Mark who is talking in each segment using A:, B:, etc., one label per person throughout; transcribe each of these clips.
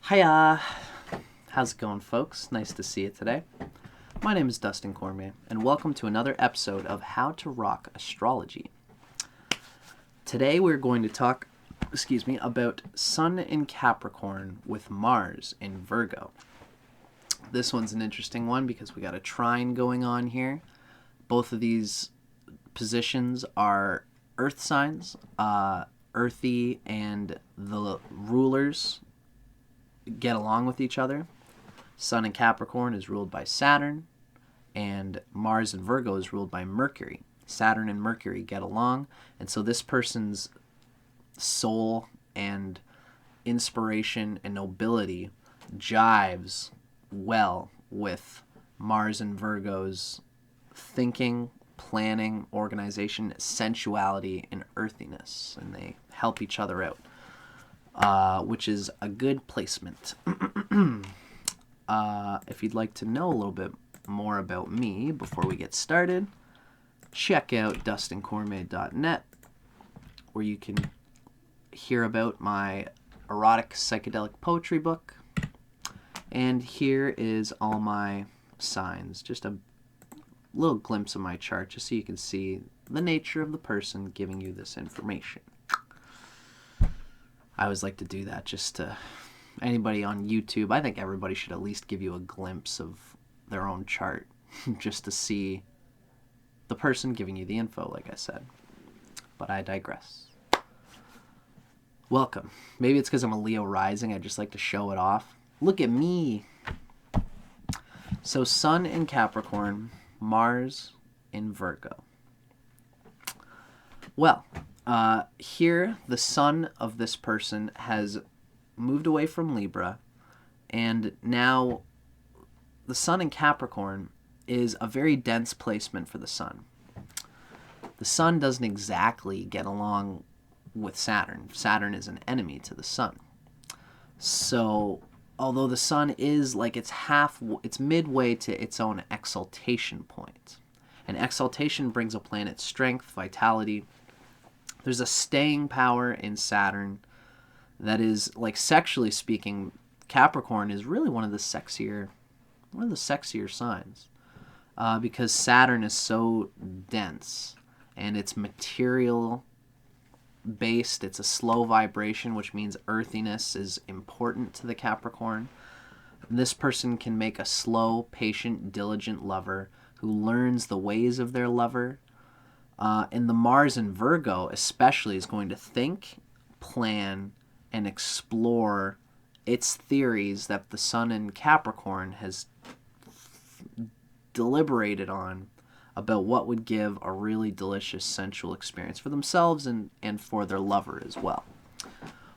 A: Hiya! How's it going, folks? Nice to see you today. My name is Dustin Cormier, and welcome to another episode of How to Rock Astrology. Today we're going to talk, about Sun in Capricorn with Mars in Virgo. This one's an interesting one because we got a trine going on here. Both of these positions are earth signs, earthy, and the rulers get along with each other. Sun in Capricorn is ruled by Saturn, and Mars in Virgo is ruled by Mercury. Saturn and Mercury get along, and so this person's soul and inspiration and nobility jives well with Mars and Virgo's thinking, planning, organization, sensuality, and earthiness, and they help each other out, which is a good placement. If you'd like to know a little bit more about me before we get started, check out dustincormier.net, where you can hear about my erotic psychedelic poetry book. And here is all my signs, just a little glimpse of my chart, just so you can see the nature of the person giving you this information. I always like to do that just to anybody on YouTube. I think everybody should at least give you a glimpse of their own chart just to see the person giving you the info, like I said. But I digress. Welcome. Maybe it's because I'm a Leo rising. I just like to show it off. Look at me. So Sun in Capricorn, Mars in Virgo. Well, here the sun of this person has moved away from Libra, and now the sun in Capricorn is a very dense placement for the sun. The sun doesn't exactly get along with Saturn. Saturn is an enemy to the sun. So although the sun is like it's midway to its own exaltation point. And exaltation brings a planet's strength, vitality. There's a staying power in Saturn that is, like, sexually speaking, Capricorn is really one of the sexier signs, because Saturn is so dense and it's material based. It's a slow vibration, which means earthiness is important to the Capricorn. This person can make a slow, patient, diligent lover who learns the ways of their lover. And the Mars in Virgo especially is going to think, plan, and explore its theories that the sun in Capricorn has deliberated on about what would give a really delicious sensual experience for themselves and for their lover as well.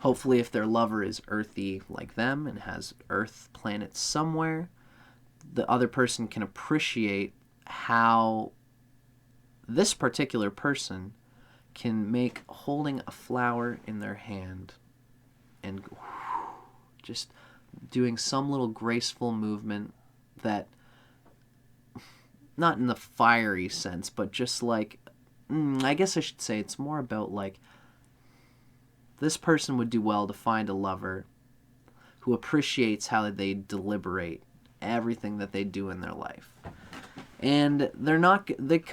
A: Hopefully, if their lover is earthy like them and has earth planets somewhere, the other person can appreciate how this particular person can make holding a flower in their hand and just doing some little graceful movement that, not in the fiery sense, but just like, I guess I should say it's more about like, this person would do well to find a lover who appreciates how they deliberate everything that they do in their life. And they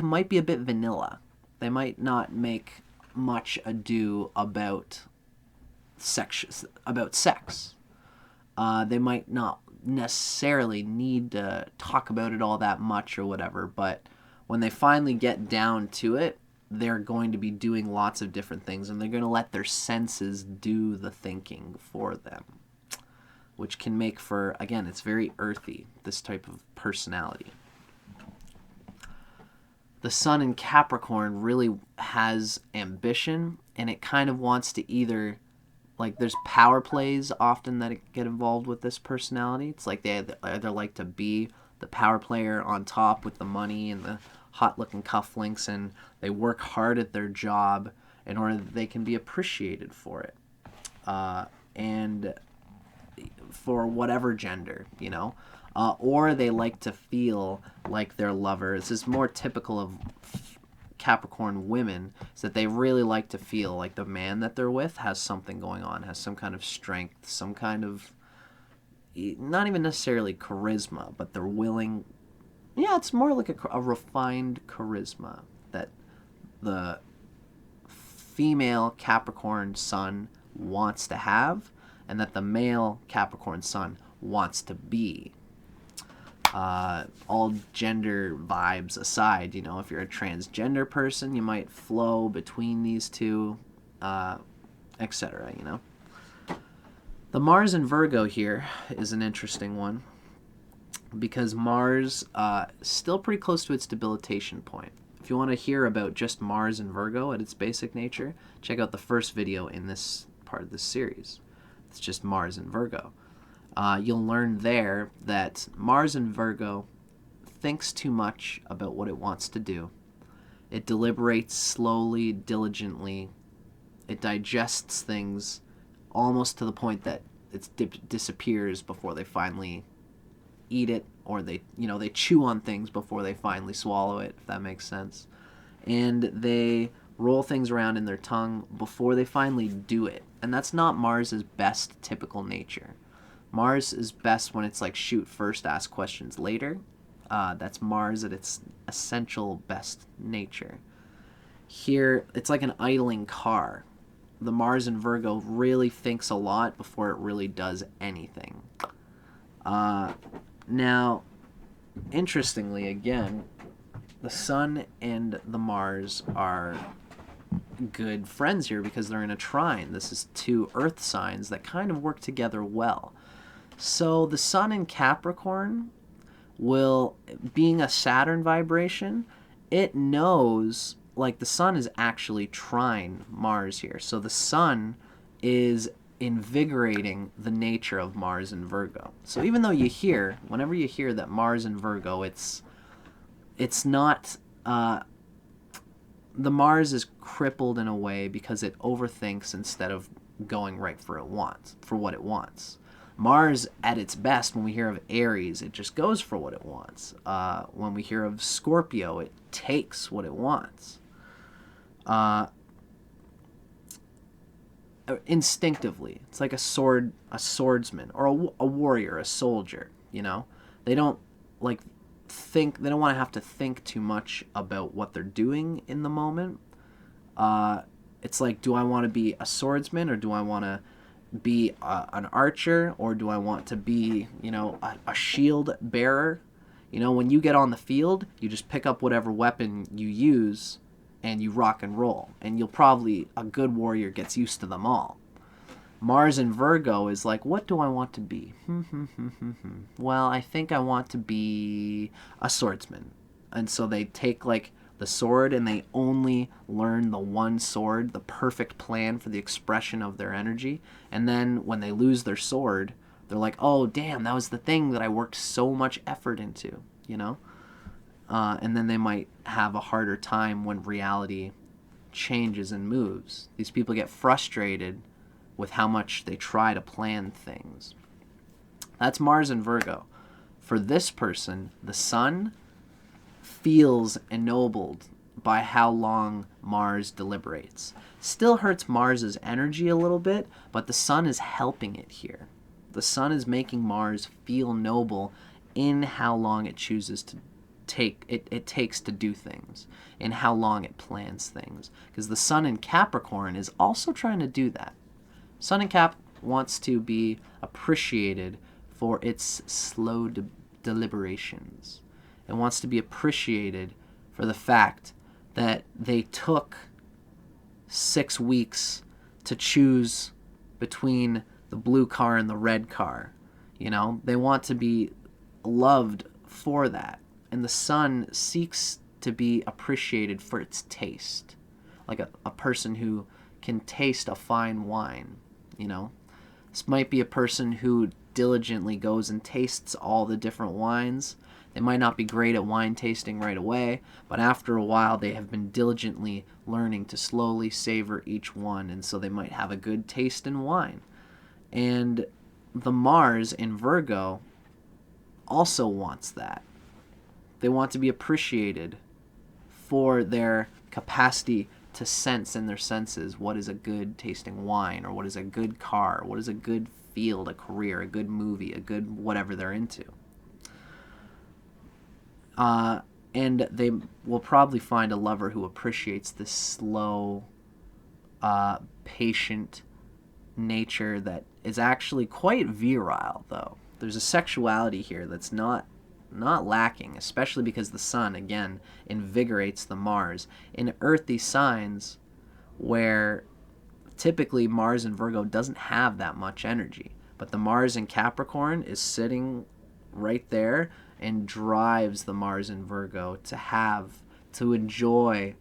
A: might be a bit vanilla. They might not make much ado about sex. They might not necessarily need to talk about it all that much or whatever, but when they finally get down to it, they're going to be doing lots of different things, and they're going to let their senses do the thinking for them, which can make for, again, it's very earthy, this type of personality. The sun in Capricorn really has ambition, and it kind of wants to either, like, there's power plays often that get involved with this personality. It's like they either like to be the power player on top with the money and the hot-looking cufflinks, and they work hard at their job in order that they can be appreciated for it. And for whatever gender, or they like to feel like their lover. This is more typical of Capricorn women, is that they really like to feel like the man that they're with has something going on, has some kind of strength, some kind of not even necessarily charisma, but they're willing. Yeah, it's more like a refined charisma that the female Capricorn sun wants to have, and that the male Capricorn sun wants to be. All gender vibes aside, if you're a transgender person, you might flow between these two, etc. The Mars in Virgo here is an interesting one because Mars still pretty close to its debilitation point. If you want to hear about just Mars and Virgo at its basic nature, check out the first video in this part of this series. It's just Mars and Virgo. You'll learn there that Mars in Virgo thinks too much about what it wants to do. It deliberates slowly, diligently. It digests things almost to the point that it disappears before they finally eat it, or they chew on things before they finally swallow it, if that makes sense. And they roll things around in their tongue before they finally do it. And that's not Mars's best typical nature. Mars is best when it's like shoot first, ask questions later. That's Mars at its essential best nature. Here, it's like an idling car. The Mars in Virgo really thinks a lot before it really does anything. Now, interestingly, again, the Sun and the Mars are good friends here because they're in a trine. This is two Earth signs that kind of work together well. So the Sun in Capricorn will, being a Saturn vibration, it knows, like the Sun is actually trine Mars here. So the Sun is invigorating the nature of Mars in Virgo. So even though whenever you hear that Mars in Virgo, it's not, the Mars is crippled in a way because it overthinks instead of going right for what it wants. Mars at its best, when we hear of Aries, it just goes for what it wants. When we hear of Scorpio, it takes what it wants. Instinctively, it's like a swordsman, or a warrior, a soldier. They don't want to have to think too much about what they're doing in the moment. It's like, do I want to be a swordsman, or do I want to be an archer, or do I want to be, a shield bearer? When you get on the field, you just pick up whatever weapon you use and you rock and roll. And a good warrior gets used to them all. Mars in Virgo is like, what do I want to be? Well, I think I want to be a swordsman. And so they take like the sword and they only learn the one sword, the perfect plan for the expression of their energy. And then when they lose their sword, they're like, oh, damn, that was the thing that I worked so much effort into, and then they might have a harder time when reality changes and moves. These people get frustrated with how much they try to plan things. That's Mars in Virgo. For this person, the Sun feels ennobled by how long Mars deliberates. Still hurts Mars's energy a little bit, but the Sun is helping it here. The Sun is making Mars feel noble in how long it chooses to takes to do things, and how long it plans things. Because the Sun in Capricorn is also trying to do that. Sun in Cap wants to be appreciated for its slow deliberations. It wants to be appreciated for the fact that they took 6 weeks to choose between the blue car and the red car. They want to be loved for that. And the Sun seeks to be appreciated for its taste. Like a person who can taste a fine wine, This might be a person who diligently goes and tastes all the different wines. They might not be great at wine tasting right away, but after a while they have been diligently learning to slowly savor each one, and so they might have a good taste in wine. And the Mars in Virgo also wants that. They want to be appreciated for their capacity to sense in their senses what is a good tasting wine, or what is a good car, what is a good field, a career, a good movie, a good whatever they're into. And they will probably find a lover who appreciates this slow, patient nature that is actually quite virile, though. There's a sexuality here that's not lacking, especially because the sun, again, invigorates the Mars. In earthy signs where typically Mars in Virgo doesn't have that much energy, but the Mars in Capricorn is sitting right there and drives the Mars in Virgo to enjoy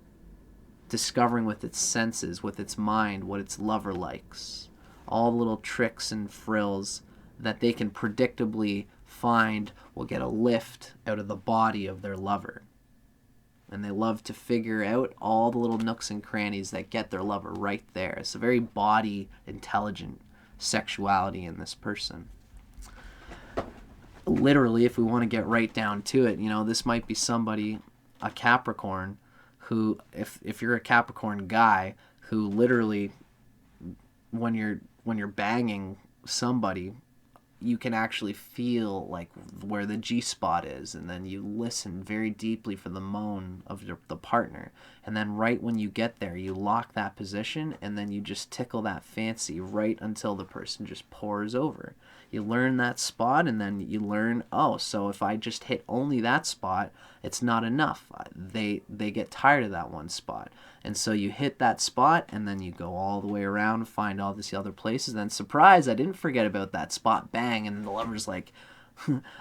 A: discovering with its senses, with its mind, what its lover likes. All the little tricks and frills that they can predictably find will get a lift out of the body of their lover. And they love to figure out all the little nooks and crannies that get their lover right there. It's a very body intelligent sexuality in this person. Literally, if we want to get right down to it, this might be somebody, a Capricorn, who, if you're a Capricorn guy, who literally, when you're banging somebody, you can actually feel like where the G spot is, and then you listen very deeply for the moan of the partner, and then right when you get there, you lock that position, and then you just tickle that fancy right until the person just pours over. You learn that spot, and then you learn, oh, so if I just hit only that spot, it's not enough. They get tired of that one spot. And so you hit that spot, and then you go all the way around, find all these other places, and then surprise, I didn't forget about that spot, bang, and the lover's like,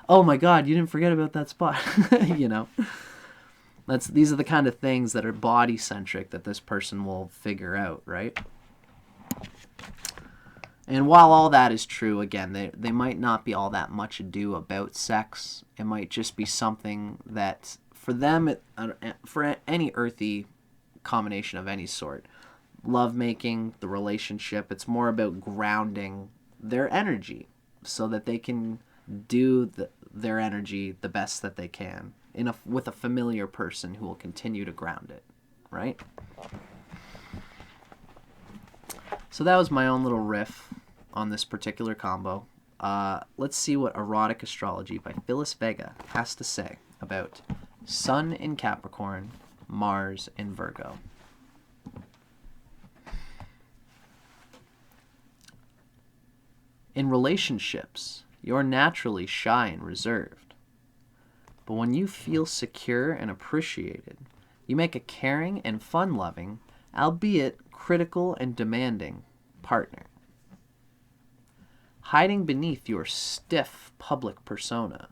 A: oh my God, you didn't forget about that spot. These are the kind of things that are body-centric that this person will figure out, right? And while all that is true, again, they might not be all that much ado about sex. It might just be something that, for them, for any earthy combination of any sort, lovemaking, the relationship, it's more about grounding their energy so that they can do their energy the best that they can with a familiar person who will continue to ground it, right? So that was my own little riff on this particular combo. Let's see what Erotic Astrology by Phyllis Vega has to say about Sun in Capricorn, Mars in Virgo. In relationships, you're naturally shy and reserved. But when you feel secure and appreciated, you make a caring and fun-loving, albeit critical and demanding, partner. Hiding beneath your stiff public persona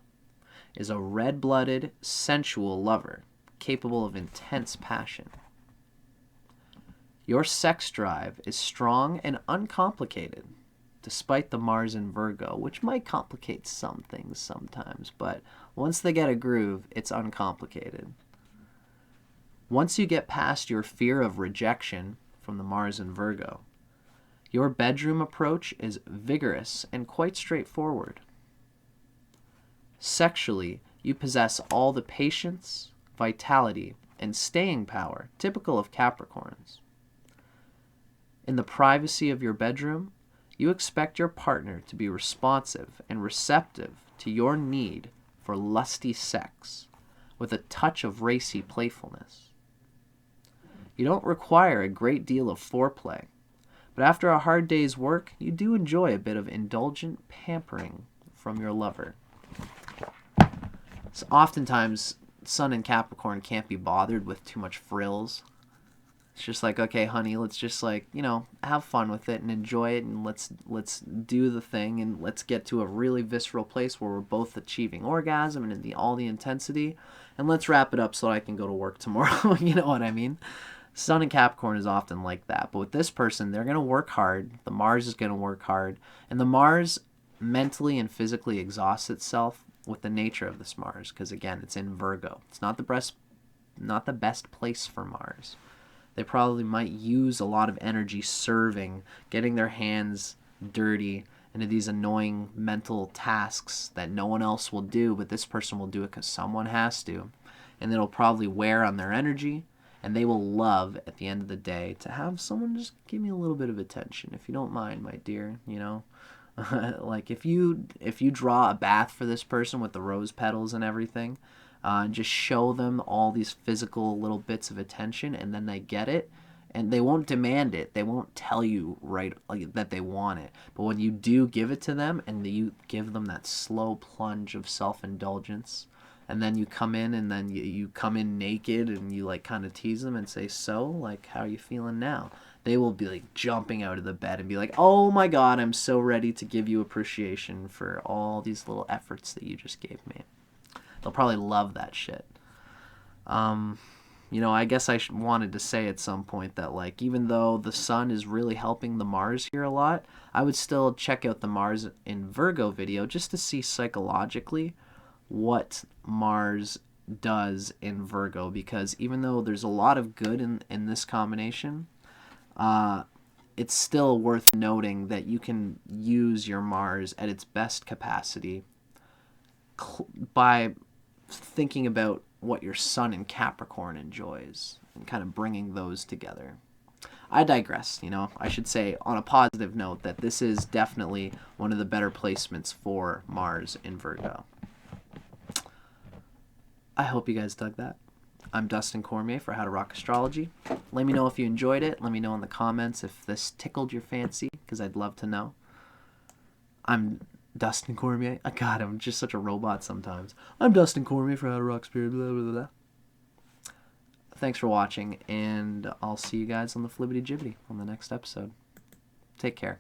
A: is a red-blooded, sensual lover capable of intense passion. Your sex drive is strong and uncomplicated, despite the Mars in Virgo, which might complicate some things sometimes, but once they get a groove, it's uncomplicated. Once you get past your fear of rejection from the Mars in Virgo, your bedroom approach is vigorous and quite straightforward. Sexually, you possess all the patience, vitality, and staying power typical of Capricorns. In the privacy of your bedroom, you expect your partner to be responsive and receptive to your need for lusty sex with a touch of racy playfulness. You don't require a great deal of foreplay, but after a hard day's work, you do enjoy a bit of indulgent pampering from your lover. So oftentimes, Sun in Capricorn can't be bothered with too much frills. It's just like, okay, honey, let's just have fun with it and enjoy it, and let's do the thing, and let's get to a really visceral place where we're both achieving orgasm and in all the intensity, and let's wrap it up so I can go to work tomorrow. You know what I mean? Sun in Capricorn is often like that, but with this person, they're going to work hard. The Mars is going to work hard, and the Mars mentally and physically exhausts itself with the nature of this Mars, because again, it's in Virgo. It's not the best place for Mars. They probably might use a lot of energy serving, getting their hands dirty into these annoying mental tasks that no one else will do, but this person will do it because someone has to. And it'll probably wear on their energy, And they will love, at the end of the day, to have someone just give me a little bit of attention, if you don't mind, my dear, you know? Like, if you draw a bath for this person with the rose petals and everything, and just show them all these physical little bits of attention, and then they get it, and they won't demand it. They won't tell you right like that they want it. But when you do give it to them, and you give them that slow plunge of self-indulgence, and then you come in, and then you come in naked, and you like kind of tease them and say, so, like, how are you feeling now? They will be like jumping out of the bed and be like, oh my god, I'm so ready to give you appreciation for all these little efforts that you just gave me. They'll probably love that shit. You know, I guess I wanted to say at some point that, like, even though the sun is really helping the Mars here a lot, I would still check out the Mars in Virgo video just to see psychologically what Mars does in Virgo, because even though there's a lot of good in this combination, it's still worth noting that you can use your Mars at its best capacity by thinking about what your sun in Capricorn enjoys and kind of bringing those together. I digress, you know. I should say on a positive note that this is definitely one of the better placements for Mars in Virgo. I hope you guys dug that. I'm Dustin Cormier for How to Rock Astrology. Let me know if you enjoyed it. Let me know in the comments if this tickled your fancy, because I'd love to know. I'm Dustin Cormier. God, I'm just such a robot sometimes. I'm Dustin Cormier for How to Rock Spirit. Blah, blah, blah. Thanks for watching, and I'll see you guys on the Flibbity Jibbity on the next episode. Take care.